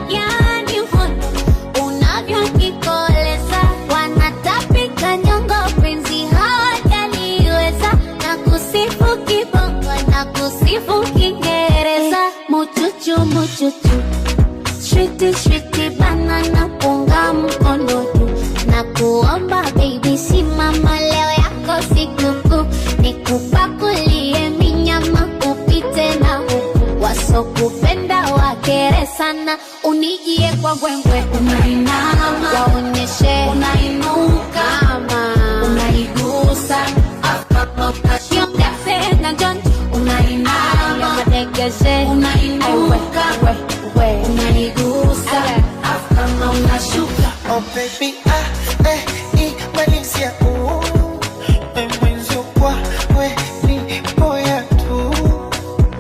yani hono unavyonikoleza. Wanatapika nyongo, penzi hawajaliweza. Na kusifu kibongo, na kusifu Kiingereza. Muchuchu, muchuchu, shwiti, shwiti, banana, punga mkono tu. Na kuomba baby, simama leo yako sikukuu. Nikupakulie minyama, upite na huku. Wasokupenda wakere sana, unijie kwa gwengwe. Unainama, waonyeshe, unainuka, kama unaigusa, shiongeze na jonjo. Unainama, madegeze, unainuka, unaigusa, kama unashuka. Oh baby, Malaysia, mwenzio kwa we ni boya tu.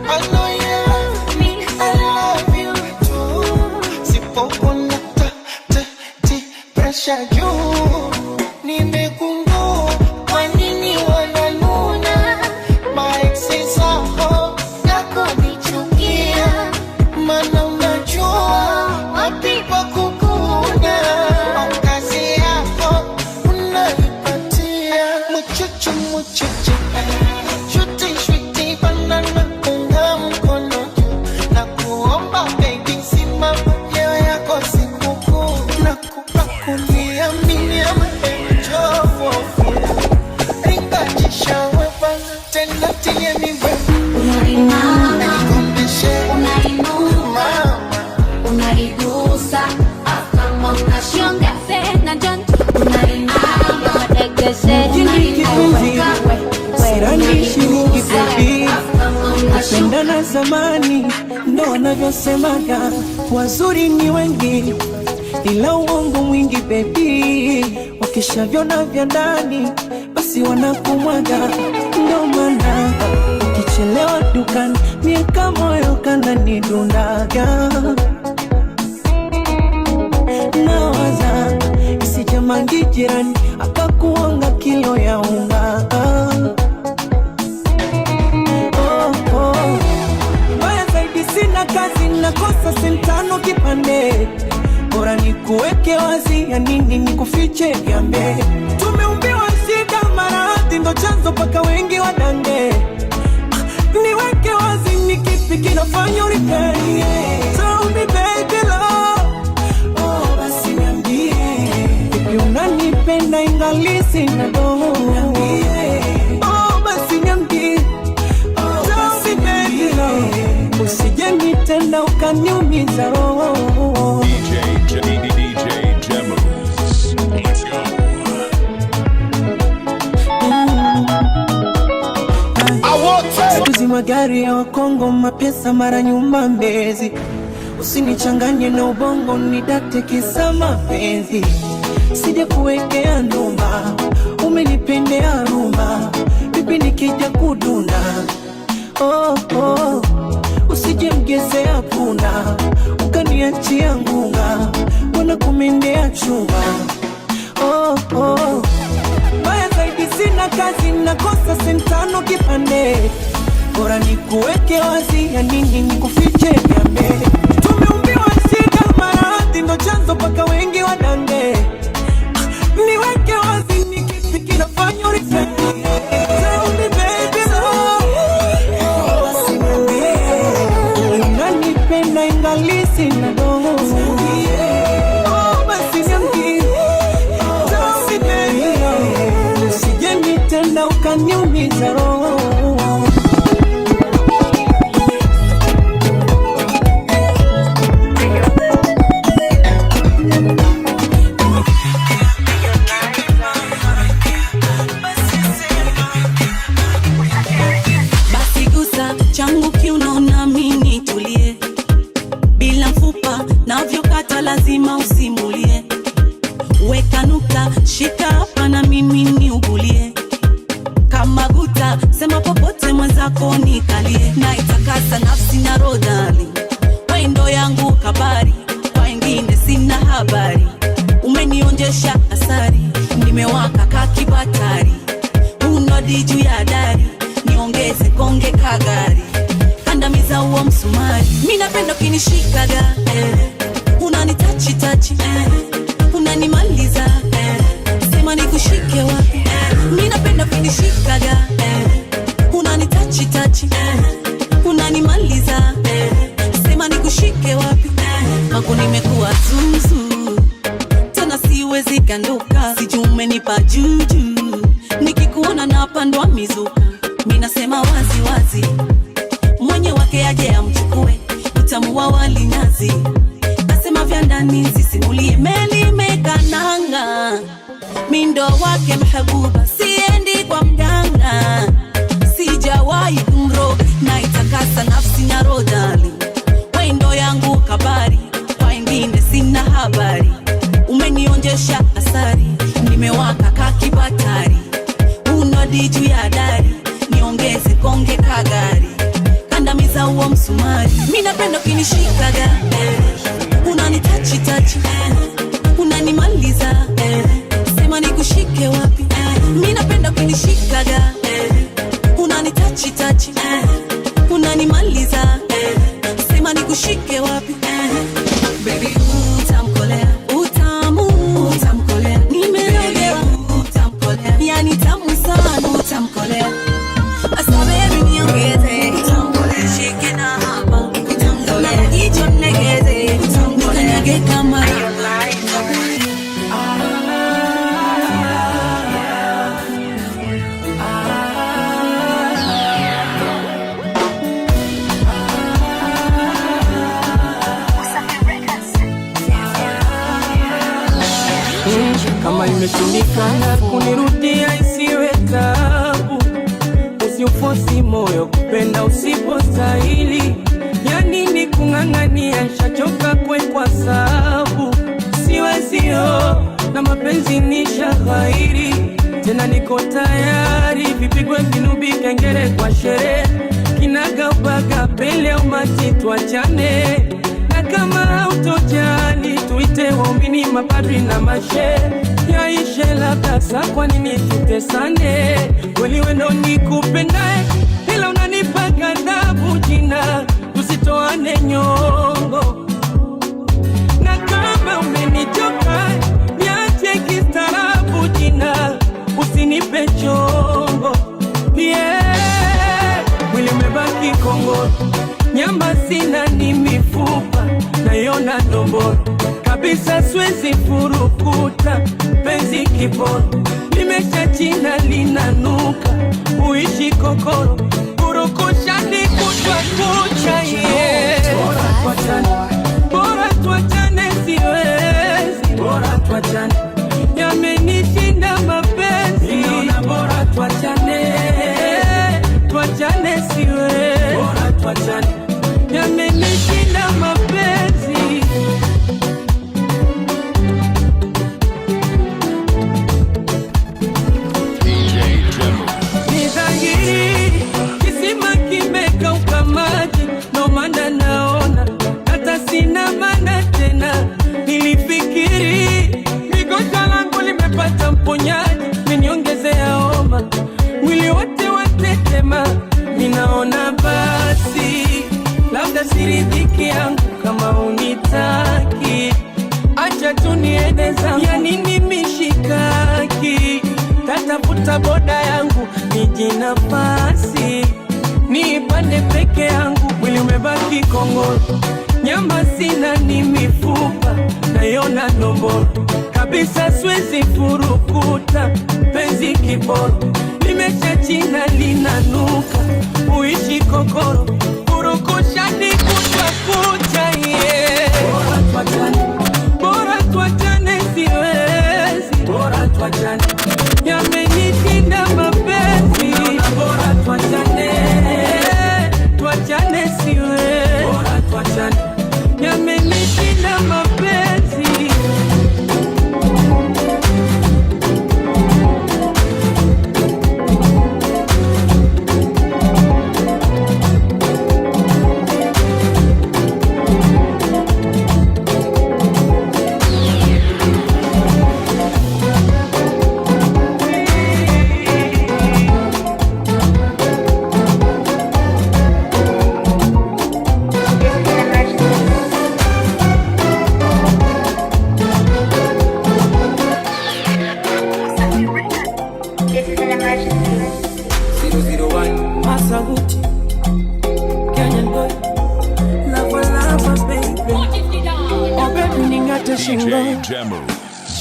I know you love me, I love you too. Sipokuna pressure juu. Nimegundua kwa nini wananuna. My exes are yako nichukia. Mana unajua wapi pa kukuna. Kazi yako unaipatia. Muchuchu muchuchu, shuti shuti banana, unga mkono juu. Na kuomba baby simama, leo yako sikukuu. Na kupakulia mimi ama enjoy. Ringa jishawe bana, tena tie mibwe. Unainama, unainuka, unaigusa, kama unashiongeze na jonjo. Unainama, madegeze, Siranishi nyingi baby, kupendana zamani ndo wanavyosemaga, wazuri ni wengi ila uongo mwingi baby, wakishavyona vya ndani basi wanakumwaga. Ndo maana ukichelewa dukani miaka moyo kananidundaga. Nawaza isijamangi jirani akakuanga kilo ya unga. Mbaya zaidi sina kazi, nakosa sentano kipande. Bora nikuweke wazi, ya nini nikufiche gambe. Tumeumbiwa shida maradhi, ndo chanzo paka wengi wadange. Niweke wazi, ni kipi kinafanya uripende. Tell me baby love, oh basi niambie. Vipi unanipenda ingali sina doho. Oh basi niambie, tell me baby love, usije nitenda ukaniumiza roho. DJ Jemos. Let's go. Sikuzi magari ya Wakongo, mapesa mara nyuma Mbezi. Usinichanganye na ubongo, nidate kisa mapenzi. Sija kuwekea ndumba, umenipendea rumba. Bibi nikija kuduna, oh oh, usije mgezea punda, ukaniachia ngunga, wana kumendea chunga. Oh oh, mbaya zaidi sina kazi, nakosa sentano kipande. Bora nikuweke wazi, ya nini nikufiche gambe. Tumeumbiwa shida maradhi, ndo chanzo paka wengi wadange. Niweke wazi, ni kipi kinafanya uripende. Tell me baby love, oh basi niambie. Unanipenda ingali sina doho. Oh basi niambie, tell me baby love, usije nitenda ukaniumiza roho. Changu kiuno na mimi tulie, bila mfupa navyokata lazima usimulie. Weka nukta, shika hapa na mimi niugulie. Kama guta, sema popote mwenzako nikalie. Na itakasa nafsi na rodali, wendo yangu kabari, kwa wengine sina habari. Umenionjesha asari, nimewaka kakibatari. Unodi juu ya dari, niongeze konge kagari. Kandamiza huo msumari, mimi napenda kinishikaga, unanitachi tachi, unanimaliza, sema nikushike wapi. Mimi napenda kinishikaga, unanitachi tachi, unanimaliza, sema nikushike wapi. Mako nimekuwa zuzu, tena siwezi kanduka. Sijui umenipa juju, nikikuona napandwa mizuka. Mimi nasema wazi wazi, mwenye wake aje amchukue. utamu wa wali nazi. Nasema vya ndani sisimulie, meli mekananga. Mindo wake mhabuba, siendi kwa mganga. Sijawahi kumroga, na itakasa nafsi na rodali. Wendo yangu kabari, kwa ingine sina habari. Umenionjesha asari, nimewaka kakibatari. Unodi juu ya dari, niongeze konge kagari. Kandamiza uo msumari, mina pendo kinishikaga. Unanitachi tachi, unanimaliza. Sema nikushike wapi, mina pendo kinishikaga. Unanitachi tachi, unanimaliza. Sema nikushike wapi, baby utamkolea. Utamu utamkolea, nimeolewa utamkolea. Yani tamu sana utamkolea. Asa baby niongeze utamkolea. Shike na hapa utamkolea. Jicho negeze utamkolea. Nikanyage kama kama imeshindikana kunirudia isiwe tabu. Usiufosi moyo kupenda usipostahili. Ya nini kung'ang'ania, nishachoka kwa sababu. Siwezio na mapenzi ni shaghairi. Tena niko tayari, vipigwe vinubi kengele kwa sherehe. Kinagaubaga pele umati tuachane. Na kama hautojali tuite waumini, mapadri na mashe. Yaishe labda saa, kwa nini tutesane? Kweli wendo nikupendae, ila unanipa ghadhabu jina. Tusitoane nyongo, na kama umenichoka niache kistaarabu jina. Usinipe chongo, mwili umebaki kongoro. Nyama sina ni mifupa, naiona ndomboro. Kabisa siwezi furukuta, penzi kiboro. Limesha china linanuka, uishi kokoro. Kurukusha ni kutwa kucha, bora tuachane siwezi. Bora tuachane, yamenishinda mapenzi. Bora tuachane, tuachane siwezi. Bora tuachane, yamenishinda mapenzi. Ni dhahiri kisima kimekauka maji, ndo maana naona hata sina maana tena. Nilifikiri migonjwa langu limepata mponyaji, meniongezea homa, mwili wote watetema. Ninaona basi labda siridhiki yangu kama unitaki. Acha tu niende zangu, ya nini mishikaki? Tatafuta boda yangu niji nafasi, niipande peke yangu. Mwili umebaki kongoro, nyama sina ni mifupa, naiona ndomboro. Kabisa siwezi furukuta, penzi kiboro. Limesha china linanuka, uishi kokoro. Kurukusha ni kutwa kucha, bora tuachane, bora tuachane siwezi. Bora tuachane, yamenishinda mapenzi. Bora tuachane, tuachane siwezi. Bora tuachane, yamenishinda mapenzi.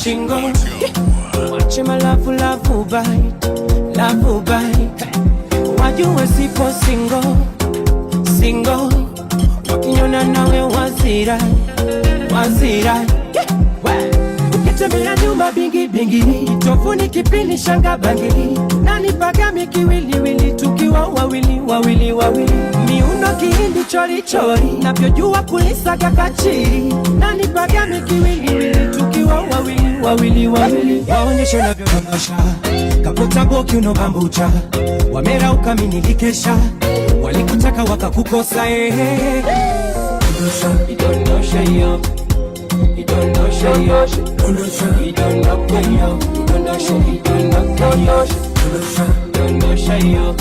Shingo, wache malafu lafu bite. Wajue sipo single. Wakinyona nawe wazira wazira ukitembea nyumba bingi bingi tofuni kipini shanga bangili nani pagami kiwiliwili tukiwa wawili wawili wawili miundo kihindi chori chori navyojua kulisaga kachiri nani pagami kiwiliwili tukiwa wawili wawili wawili waonyeshe navyodondosha kaputa boki unobambucha wamera ukaminikikesha walikutaka wakakukosa idondosha yo idondosha yo idondosha yo idondosha yo idondosha yo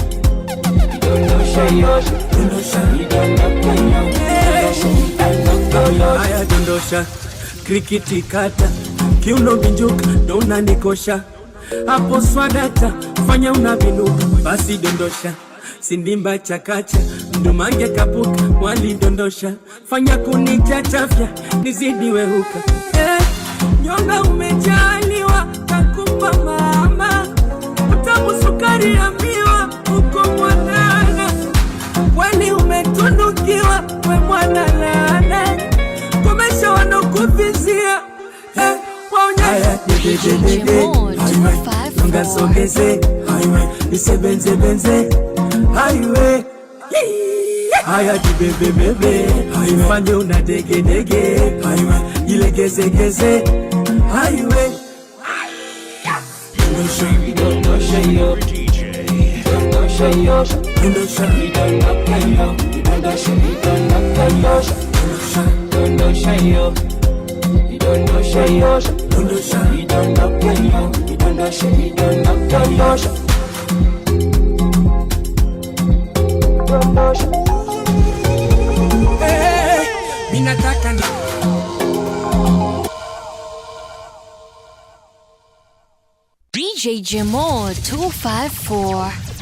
haya dondosha krikiti kata kiuno binjuka ndo unanikosha hapo swadata fanya unavinuka basi dondosha sindimba chakacha ndumange kapuka walidondosha fanya kunichachafya nizidi wehuka nyonga umejaliwa kakupa mama utamu sukari ya miwa uko mwanana kweli umetundukiwa we mwana lana kumesha wanokuvizia waonyesha ngasongeze nisebenze benze highway haya jibebebebe fanye una dege dege ilegeze geze highway idondosha yo idondosha yo idondosha yo idondosha yo idondosha yo minataka DJ Jamo 254.